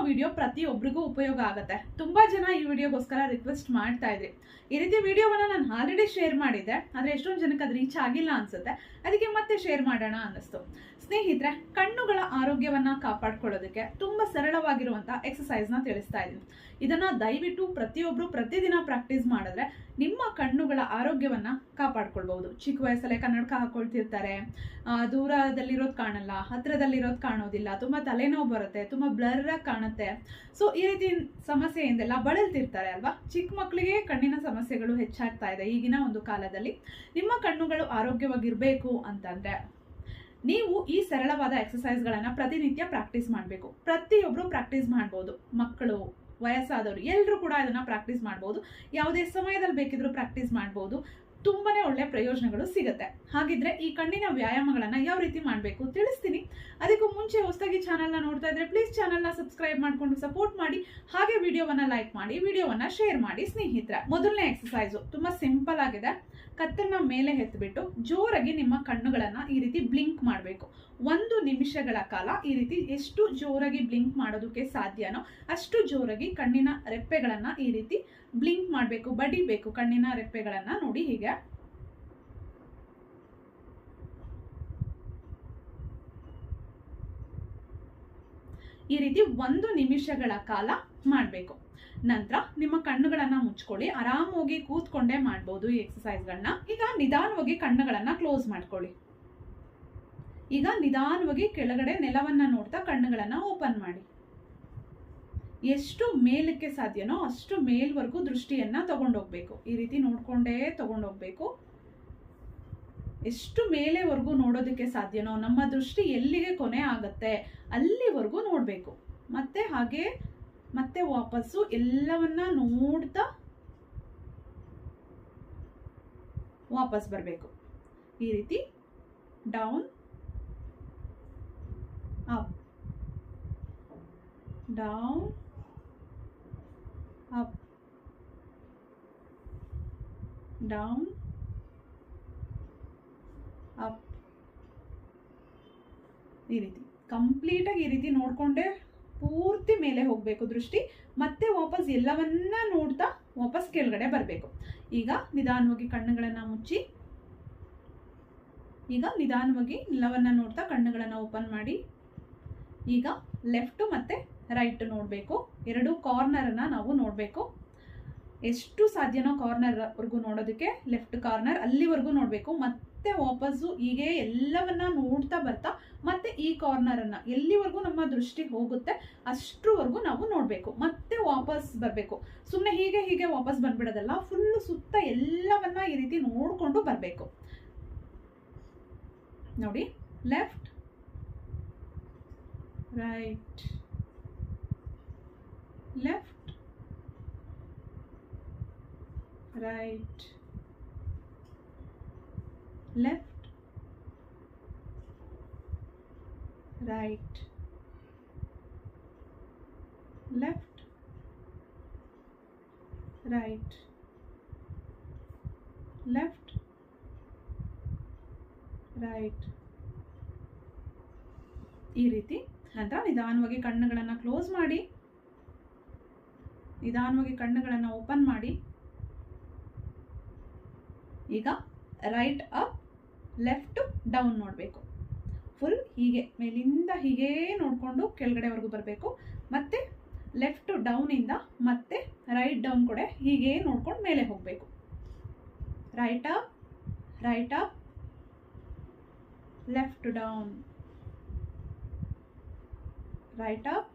Video ಪ್ರತಿಯೊಬ್ಬರಿಗೂ ಉಪಯೋಗ ಆಗುತ್ತೆ. ತುಂಬಾ ಜನ ಈ ವಿಡಿಯೋಗೋಸ್ಕರ ರಿಕ್ವೆಸ್ಟ್ ಮಾಡ್ತಾ ಇದ್ರಿ. ಈ ರೀತಿ ವಿಡಿಯೋವನ್ನ ನಾನು ಆಲ್ರೆಡಿ ಶೇರ್ ಮಾಡಿದ್ದೆ, ಆದ್ರೆ ಎಷ್ಟೊಂದು ಜನಕ್ಕೆ ಅದು ರೀಚ್ ಆಗಿಲ್ಲ ಅನ್ಸುತ್ತೆ. ಅದಕ್ಕೆ ಮತ್ತೆ ಶೇರ್ ಮಾಡೋಣ ಅನ್ನಿಸ್ತು. ಸ್ನೇಹಿತರೆ, ಕಣ್ಣುಗಳ ಆರೋಗ್ಯವನ್ನ ಕಾಪಾಡ್ಕೊಳ್ಳೋದಕ್ಕೆ ತುಂಬಾ ಸರಳವಾಗಿರುವಂತಹ ಎಕ್ಸಸೈಸ್ ನ ತಿಳಿಸ್ತಾ ಇದ್ದೀನಿ. ಇದನ್ನ ದಯವಿಟ್ಟು ಪ್ರತಿಯೊಬ್ರು ಪ್ರತಿದಿನ ಪ್ರಾಕ್ಟೀಸ್ ಮಾಡಿದ್ರೆ ನಿಮ್ಮ ಕಣ್ಣುಗಳ ಆರೋಗ್ಯವನ್ನ ಕಾಪಾಡ್ಕೊಳ್ಬಹುದು. ಚಿಕ್ಕ ವಯಸ್ಸಲ್ಲೇ ಕನ್ನಡಕ ಹಾಕೊಳ್ತಿರ್ತಾರೆ, ದೂರದಲ್ಲಿರೋದು ಕಾಣಲ್ಲ, ಹತ್ರದಲ್ಲಿರೋದು ಕಾಣೋದಿಲ್ಲ, ತುಂಬಾ ತಲೆನೋವು ಬರುತ್ತೆ, ತುಂಬಾ ಬ್ಲರ್ ಆಗಿ ಕಾಣುತ್ತೆ. ಸೊ ಈ ರೀತಿ ಸಮಸ್ಯೆಯಿಂದೆಲ್ಲ ಬಳಲ್ತಿರ್ತಾರೆ ಅಲ್ವಾ. ಚಿಕ್ಕ ಮಕ್ಕಳಿಗೆ ಕಣ್ಣಿನ ಸಮಸ್ಯೆಗಳು ಹೆಚ್ಚಾಗ್ತಾ ಇದೆ ಈಗಿನ ಒಂದು ಕಾಲದಲ್ಲಿ. ನಿಮ್ಮ ಕಣ್ಣುಗಳು ಆರೋಗ್ಯವಾಗಿರ್ಬೇಕು ಅಂತಂದ್ರೆ ನೀವು ಈ ಸರಳವಾದ ಎಕ್ಸಸೈಸ್ಗಳನ್ನ ಪ್ರತಿನಿತ್ಯ ಪ್ರಾಕ್ಟೀಸ್ ಮಾಡಬೇಕು. ಪ್ರತಿಯೊಬ್ರು ಪ್ರಾಕ್ಟೀಸ್ ಮಾಡ್ಬೋದು, ಮಕ್ಕಳು, ವಯಸ್ಸಾದವರು ಎಲ್ಲರೂ ಕೂಡ ಇದನ್ನ ಪ್ರಾಕ್ಟೀಸ್ ಮಾಡ್ಬೋದು. ಯಾವುದೇ ಸಮಯದಲ್ಲಿ ಬೇಕಿದ್ರೂ ಪ್ರಾಕ್ಟೀಸ್ ಮಾಡ್ಬೋದು. ತುಂಬಾನೇ ಒಳ್ಳೆ ಪ್ರಯೋಜನಗಳು ಸಿಗುತ್ತೆ. ಹಾಗಿದ್ರೆ ಈ ಕಣ್ಣಿನ ವ್ಯಾಯಾಮಗಳನ್ನ ಯಾವ ರೀತಿ ಮಾಡಬೇಕು ತಿಳಿಸ್ತೀನಿ. ಅದಕ್ಕೂ ಮುಂಚೆ ಹೊಸದಾಗಿ ಚಾನಲ್ನ ನೋಡ್ತಾ ಇದ್ರೆ ಪ್ಲೀಸ್ ಚಾನಲ್ನ ಸಬ್ಸ್ಕ್ರೈಬ್ ಮಾಡ್ಕೊಂಡು ಸಪೋರ್ಟ್ ಮಾಡಿ, ಹಾಗೆ ವಿಡಿಯೋವನ್ನ ಲೈಕ್ ಮಾಡಿ, ವಿಡಿಯೋವನ್ನ ಶೇರ್ ಮಾಡಿ ಸ್ನೇಹಿತರೆ. ಮೊದಲನೇ ಎಕ್ಸಸೈಸ್ ತುಂಬಾ ಸಿಂಪಲ್ ಆಗಿದೆ. ಕತ್ತನ್ನ ಮೇಲೆ ಎತ್ತಿಬಿಟ್ಟು ಜೋರಾಗಿ ನಿಮ್ಮ ಕಣ್ಣುಗಳನ್ನ ಈ ರೀತಿ ಬ್ಲಿಂಕ್ ಮಾಡಬೇಕು. 1 ನಿಮಿಷಗಳ ಕಾಲ ಈ ರೀತಿ ಎಷ್ಟು ಜೋರಾಗಿ ಬ್ಲಿಂಕ್ ಮಾಡೋದಕ್ಕೆ ಸಾಧ್ಯನೋ ಅಷ್ಟು ಜೋರಾಗಿ ಕಣ್ಣಿನ ರೆಪ್ಪೆಗಳನ್ನ ಈ ರೀತಿ ಬ್ಲಿಂಕ್ ಮಾಡಬೇಕು, ಬಡಿಬೇಕು ಕಣ್ಣಿನ ರೆಪ್ಪೆಗಳನ್ನ. ನೋಡಿ ಹೀಗೆ ಈ ರೀತಿ 1 ನಿಮಿಷಗಳ ಕಾಲ ಮಾಡಬೇಕು. ನಂತರ ನಿಮ್ಮ ಕಣ್ಣುಗಳನ್ನ ಮುಚ್ಕೊಳ್ಳಿ. ಆರಾಮಾಗಿ ಕೂತ್ಕೊಂಡೇ ಮಾಡಬಹುದು ಈ ಎಕ್ಸಸೈಸ್ಗಳನ್ನ. ಈಗ ನಿಧಾನವಾಗಿ ಕಣ್ಣುಗಳನ್ನ ಕ್ಲೋಸ್ ಮಾಡ್ಕೊಳ್ಳಿ. ಈಗ ನಿಧಾನವಾಗಿ ಕೆಳಗಡೆ ನೆಲವನ್ನ ನೋಡ್ತಾ ಕಣ್ಣುಗಳನ್ನ ಓಪನ್ ಮಾಡಿ. ಎಷ್ಟು ಮೇಲಕ್ಕೆ ಸಾಧ್ಯನೋ ಅಷ್ಟು ಮೇಲ್ವರೆಗೂ ದೃಷ್ಟಿಯನ್ನ ತಗೊಂಡೋಗ್ಬೇಕು. ಈ ರೀತಿ ನೋಡ್ಕೊಂಡೇ ತಗೊಂಡೋಗ್ಬೇಕು. ಎಷ್ಟು ಮೇಲೆವರೆಗೂ ನೋಡೋದಕ್ಕೆ ಸಾಧ್ಯನೋ, ನಮ್ಮ ದೃಷ್ಟಿ ಎಲ್ಲಿಗೆ ಕೊನೆ ಆಗುತ್ತೆ ಅಲ್ಲಿವರೆಗೂ ನೋಡ್ಬೇಕು. ಮತ್ತೆ ಹಾಗೆ ಮತ್ತೆ ವಾಪಸ್ಸು ಎಲ್ಲವನ್ನ ನೋಡ್ತಾ ವಾಪಸ್ ಬರಬೇಕು. ಈ ರೀತಿ down up, down up, down up. ಈ ರೀತಿ ಕಂಪ್ಲೀಟ್ ಆಗಿ ಈ ರೀತಿ ನೋಡ್ಕೊಂಡೆ ಪೂರ್ತಿ ಮೇಲೆ ಹೋಗ್ಬೇಕು ದೃಷ್ಟಿ. ಮತ್ತೆ ವಾಪಸ್ ಎಲ್ಲವನ್ನ ನೋಡ್ತಾ ವಾಪಸ್ ಕೆಳಗಡೆ ಬರಬೇಕು. ಈಗ ನಿಧಾನವಾಗಿ ಕಣ್ಣುಗಳನ್ನ ಮುಚ್ಚಿ, ಈಗ ನಿಧಾನವಾಗಿ ಎಲ್ಲವನ್ನ ನೋಡ್ತಾ ಕಣ್ಣುಗಳನ್ನ ಓಪನ್ ಮಾಡಿ. ಈಗ ಲೆಫ್ಟ್ ಮತ್ತೆ ರೈಟ್ ನೋಡಬೇಕು. 2 ಕಾರ್ನರ್ನ ನಾವು ನೋಡಬೇಕು. ಎಷ್ಟು ಸಾಧ್ಯನೋ ಕಾರ್ನರ್ ವರ್ಗು ನೋಡೋದಕ್ಕೆ ಲೆಫ್ಟ್ ಕಾರ್ನರ್ ಅಲ್ಲಿವರೆಗೂ ನೋಡಬೇಕು. ಮತ್ತೆ ವಾಪಸ್ಸು ಹೀಗೆ ಎಲ್ಲವನ್ನ ನೋಡ್ತಾ ಬರ್ತಾ ಮತ್ತೆ ಈ ಕಾರ್ನರ್ ಅನ್ನ ಎಲ್ಲಿವರೆಗೂ ನಮ್ಮ ದೃಷ್ಟಿ ಹೋಗುತ್ತೆ ಅಷ್ಟರವರೆಗೂ ನಾವು ನೋಡಬೇಕು. ಮತ್ತೆ ವಾಪಸ್ ಬರಬೇಕು. ಸುಮ್ಮನೆ ಹೀಗೆ ಹೀಗೆ ವಾಪಸ್ ಬಂದ್ಬಿಡೋದಲ್ಲ, ಫುಲ್ ಸುತ್ತ ಎಲ್ಲವನ್ನ ಈ ರೀತಿ ನೋಡ್ಕೊಂಡು ಬರಬೇಕು. ನೋಡಿ, left right, left right, left right, left right, left right. ಈ ರೀತಿ. ನಂತರ ನಿಧಾನವಾಗಿ ಕಣ್ಣುಗಳನ್ನ ಕ್ಲೋಸ್ ಮಾಡಿ, ನಿಧಾನವಾಗಿ ಕಣ್ಣುಗಳನ್ನ ಓಪನ್ ಮಾಡಿ. ಈಗ ರೈಟ್ ಅಪ್, ಲೆಫ್ಟ್ ಡೌನ್ ನೋಡಬೇಕು. ಫುಲ್ ಹೀಗೆ ಮೇಲಿಂದ ಹೀಗೆ ನೋಡಿಕೊಂಡು ಕೆಳಗಡೆವರೆಗೂ ಬರಬೇಕು. ಮತ್ತೆ ಲೆಫ್ಟ್ ಡೌನ್ ಇಂದ ಮತ್ತೆ ರೈಟ್ ಡೌನ್ ಕಡೆ ಹೀಗೆ ನೋಡ್ಕೊಂಡು ಮೇಲೆ ಹೋಗಬೇಕು. Right up, right up, left down, right up,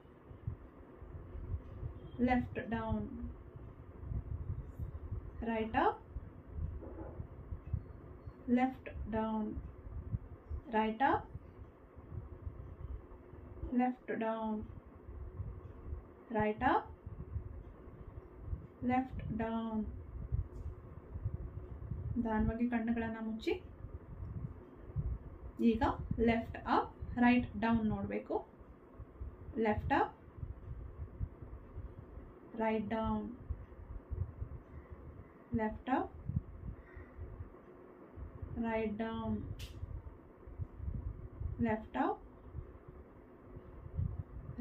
left down, right up, left down, right up, left down, right up, left down. ನಿಧಾನವಾಗಿ ಕಣ್ಣುಗಳನ್ನ ಮುಚ್ಚಿ. ಈಗ ಲೆಫ್ಟ್ ಅಪ್, ರೈಟ್ ಡೌನ್ ನೋಡಬೇಕು. Left up, right down, left up, right down, left up,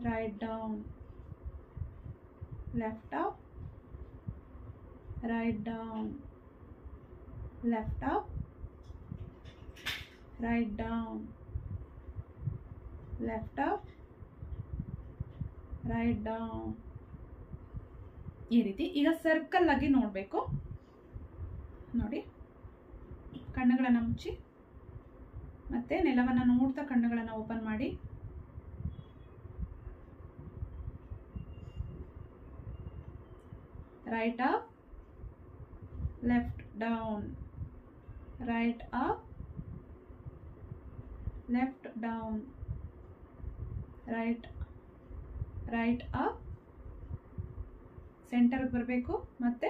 right down, left up, right down, left up, right down, left up, right down. ಈ ರೀತಿ ಈಗ circle ಆಗಿ ನೋಡಬೇಕು. ನೋಡಿ, ಕಣ್ಣುಗಳನ್ನು ಮುಚ್ಚಿ ಮತ್ತೆ ನೆಲವನ್ನು ನೋಡ್ತಾ ಕಣ್ಣುಗಳನ್ನು ಓಪನ್ ಮಾಡಿ. Right up, left down, right up, left down, right up, ಸೆಂಟರ್ಗೆ ಬರಬೇಕು. ಮತ್ತೆ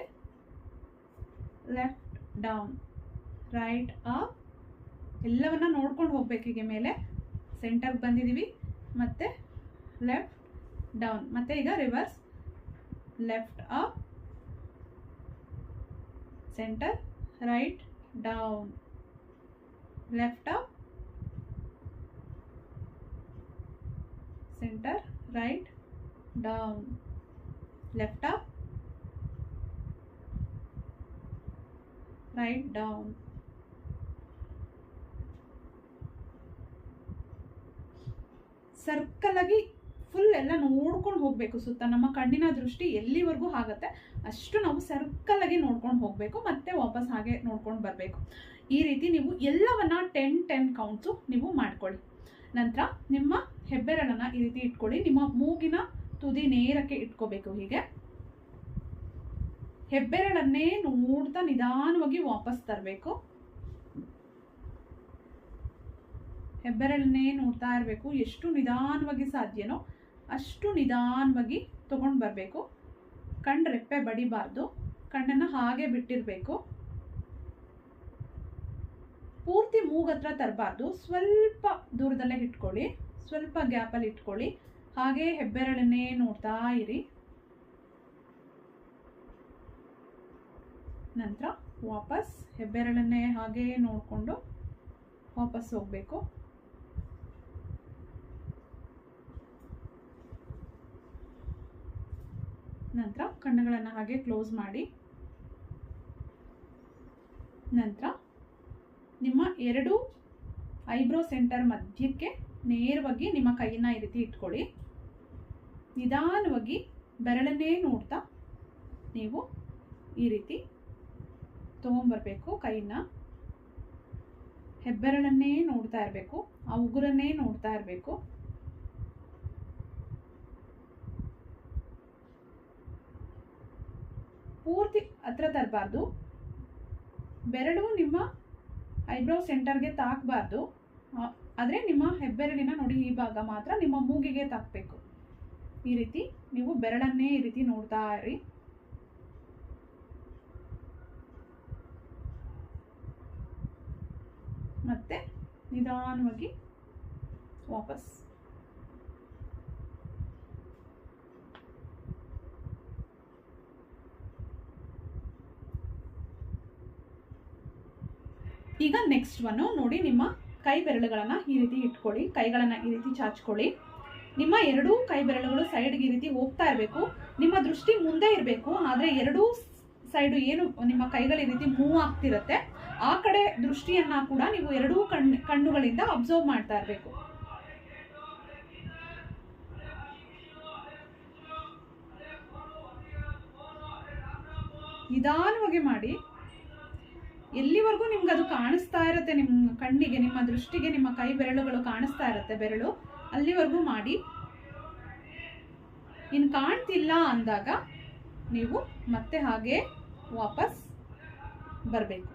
ಲೆಫ್ಟ್ ಡೌನ್, ರೈಟ್ ಅಪ್, ಎಲ್ಲವನ್ನ ನೋಡ್ಕೊಂಡು ಹೋಗ್ಬೇಕು. ಹೀಗೆ ಮೇಲೆ ಸೆಂಟರ್ಗೆ ಬಂದಿದ್ದೀವಿ. ಮತ್ತೆ ಲೆಫ್ಟ್ ಡೌನ್, ಮತ್ತೆ ಈಗ reverse, left up, centre, right down, left up, centre, right down, left up, right down. Circle ಆಗಿ ಫುಲ್ ಎಲ್ಲ ನೋಡ್ಕೊಂಡು ಹೋಗಬೇಕು ಸುತ್ತ. ನಮ್ಮ ಕಣ್ಣಿನ ದೃಷ್ಟಿ ಎಲ್ಲಿವರೆಗೂ ಆಗುತ್ತೆ ಅಷ್ಟು ನಾವು ಸರ್ಕಲ್ ಆಗಿ ನೋಡ್ಕೊಂಡು ಹೋಗಬೇಕು. ಮತ್ತೆ ವಾಪಸ್ ಹಾಗೆ ನೋಡ್ಕೊಂಡು ಬರಬೇಕು. ಈ ರೀತಿ ನೀವು ಎಲ್ಲವನ್ನ 10 ಕೌಂಟ್ಸು ನೀವು ಮಾಡ್ಕೊಳ್ಳಿ. ನಂತರ ನಿಮ್ಮ ಹೆಬ್ಬೆರಳನ್ನು ಈ ರೀತಿ ಇಟ್ಕೊಳ್ಳಿ. ನಿಮ್ಮ ಮೂಗಿನ ತುದಿ ನೇರಕ್ಕೆ ಇಟ್ಕೋಬೇಕು. ಹೀಗೆ ಹೆಬ್ಬೆರಳನ್ನೇ ನೋಡ್ತಾ ನಿಧಾನವಾಗಿ ವಾಪಸ್ ತರಬೇಕು. ಹೆಬ್ಬೆರಳನ್ನೇ ನೋಡ್ತಾ ಇರಬೇಕು. ಎಷ್ಟು ನಿಧಾನವಾಗಿ ಸಾಧ್ಯನೋ ಅಷ್ಟು ನಿಧಾನವಾಗಿ ತಗೊಂಡು ಬರಬೇಕು. ಕಣ್ಣು ರೆಪ್ಪೆ ಬಡಿಬಾರ್ದು. ಕಣ್ಣನ್ನು ಹಾಗೆ ಬಿಟ್ಟಿರಬೇಕು. ಪೂರ್ತಿ ಮೂಗತ್ರ ತರಬಾರ್ದು. ಸ್ವಲ್ಪ ದೂರದಲ್ಲೇ ಇಟ್ಕೊಳ್ಳಿ. ಸ್ವಲ್ಪ ಗ್ಯಾಪಲ್ಲಿ ಇಟ್ಕೊಳ್ಳಿ. ಹಾಗೆ ಹೆಬ್ಬೆರಳನ್ನೇ ನೋಡ್ತಾ ಇರಿ. ನಂತರ ವಾಪಸ್ ಹೆಬ್ಬೆರಳನ್ನೇ ಹಾಗೆ ನೋಡಿಕೊಂಡು ವಾಪಸ್ ಹೋಗಬೇಕು. ನಂತರ ಕಣ್ಣುಗಳನ್ನು ಹಾಗೆ ಕ್ಲೋಸ್ ಮಾಡಿ. ನಂತರ ನಿಮ್ಮ 2 ಐಬ್ರೋ ಸೆಂಟರ್ ಮಧ್ಯಕ್ಕೆ ನೇರವಾಗಿ ನಿಮ್ಮ ಕೈಯನ್ನು ಈ ರೀತಿ ಇಟ್ಕೊಳ್ಳಿ. ನಿಧಾನವಾಗಿ ಬೆರಳನ್ನೇ ನೋಡ್ತಾ ನೀವು ಈ ರೀತಿ ತಗೊಂಬರ್ಬೇಕು. ಕೈನ ಹೆಬ್ಬೆರಳನ್ನೇ ನೋಡ್ತಾ ಇರಬೇಕು. ಆ ಉಗುರನ್ನೇ ನೋಡ್ತಾ ಇರಬೇಕು. ಪೂರ್ತಿ ಹತ್ರ ತರಬಾರ್ದು. ಬೆರಳು ನಿಮ್ಮ ಐಬ್ರೋ ಸೆಂಟರ್ಗೆ ತಾಕಬಾರ್ದು. ಆದರೆ ನಿಮ್ಮ ಹೆಬ್ಬೆರಳಿನ ನೋಡಿ ಈ ಭಾಗ ಮಾತ್ರ ನಿಮ್ಮ ಮೂಗಿಗೆ ತಾಕಬೇಕು. ಈ ರೀತಿ ನೀವು ಬೆರಳನ್ನೇ ಈ ರೀತಿ ನೋಡ್ತಾ ಇರಿ. ಮತ್ತೆ ನಿಧಾನವಾಗಿ ವಾಪಸ್. ಈಗ ನೆಕ್ಸ್ಟ್ ಒನ್ನು ನೋಡಿ. ನಿಮ್ಮ ಕೈ ಬೆರಳುಗಳನ್ನು ಈ ರೀತಿ ಇಟ್ಕೊಳ್ಳಿ. ಕೈಗಳನ್ನು ಈ ರೀತಿ ಚಾಚ್ಕೊಳ್ಳಿ. ನಿಮ್ಮ 2 ಕೈ ಬೆರಳುಗಳು ಸೈಡ್ಗೆ ಈ ರೀತಿ ಹೋಗ್ತಾ ಇರಬೇಕು. ನಿಮ್ಮ ದೃಷ್ಟಿ ಮುಂದೆ ಇರಬೇಕು. ಆದರೆ 2 ಸೈಡು ಏನು ನಿಮ್ಮ ಕೈಗಳು ಈ ರೀತಿ ಮೂವ್ ಆಗ್ತಿರುತ್ತೆ ಆ ಕಡೆ ದೃಷ್ಟಿಯನ್ನ ಕೂಡ ನೀವು 2 ಕಣ್ಣುಗಳಿಂದ ಅಬ್ಸರ್ವ್ ಮಾಡ್ತಾ ಇರಬೇಕು. ನಿಧಾನವಾಗಿ ಮಾಡಿ. ಎಲ್ಲಿವರೆಗೂ ನಿಮ್ಗೆ ಅದು ಕಾಣಿಸ್ತಾ ಇರುತ್ತೆ, ನಿಮ್ಮ ಕಣ್ಣಿಗೆ, ನಿಮ್ಮ ದೃಷ್ಟಿಗೆ ನಿಮ್ಮ ಕೈ ಬೆರಳುಗಳು ಕಾಣಿಸ್ತಾ ಇರುತ್ತೆ ಬೆರಳು, ಅಲ್ಲಿವರೆಗೂ ಮಾಡಿ. ಇನ್ನು ಕಾಣ್ತಿಲ್ಲ ಅಂದಾಗ ನೀವು ಮತ್ತೆ ಹಾಗೆ ವಾಪಸ್ ಬರಬೇಕು.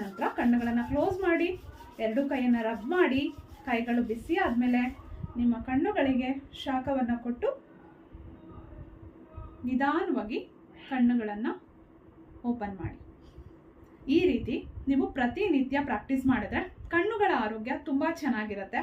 ನಂತರ ಕಣ್ಣುಗಳನ್ನು ಕ್ಲೋಸ್ ಮಾಡಿ 2 ಕೈಯನ್ನು ರಬ್ ಮಾಡಿ. ಕೈಗಳು ಬಿಸಿ ಆದಮೇಲೆ ನಿಮ್ಮ ಕಣ್ಣುಗಳಿಗೆ ಶಾಖವನ್ನು ಕೊಟ್ಟು ನಿಧಾನವಾಗಿ ಕಣ್ಣುಗಳನ್ನು ಓಪನ್ ಮಾಡಿ. ಈ ರೀತಿ ನೀವು ಪ್ರತಿನಿತ್ಯ ಪ್ರಾಕ್ಟೀಸ್ ಮಾಡಿದ್ರೆ ಕಣ್ಣುಗಳ ಆರೋಗ್ಯ ತುಂಬ ಚೆನ್ನಾಗಿರುತ್ತೆ.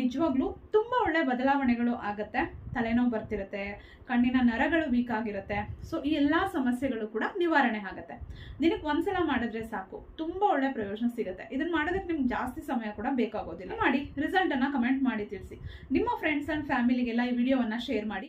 ನಿಜವಾಗ್ಲೂ ತುಂಬ ಒಳ್ಳೆ ಬದಲಾವಣೆಗಳು ಆಗುತ್ತೆ. ತಲೆನೋವು ಬರ್ತಿರುತ್ತೆ, ಕಣ್ಣಿನ ನರಗಳು ವೀಕ್ ಆಗಿರುತ್ತೆ. ಸೊ ಈ ಎಲ್ಲ ಸಮಸ್ಯೆಗಳು ಕೂಡ ನಿವಾರಣೆ ಆಗುತ್ತೆ. ದಿನಕ್ಕೆ ಒಂದ್ಸಲ ಮಾಡಿದ್ರೆ ಸಾಕು, ತುಂಬಾ ಒಳ್ಳೆ ಪ್ರಯೋಜನ ಸಿಗುತ್ತೆ. ಇದನ್ನ ಮಾಡೋದಕ್ಕೆ ನಿಮ್ಗೆ ಜಾಸ್ತಿ ಸಮಯ ಕೂಡ ಬೇಕಾಗೋದಿಲ್ಲ. ಮಾಡಿ ರಿಸಲ್ಟ್ ಅನ್ನ ಕಮೆಂಟ್ ಮಾಡಿ ತಿಳಿಸಿ. ನಿಮ್ಮ ಫ್ರೆಂಡ್ಸ್ ಅಂಡ್ ಫ್ಯಾಮಿಲಿಗೆಲ್ಲ ಈ ವಿಡಿಯೋವನ್ನ ಶೇರ್ ಮಾಡಿ.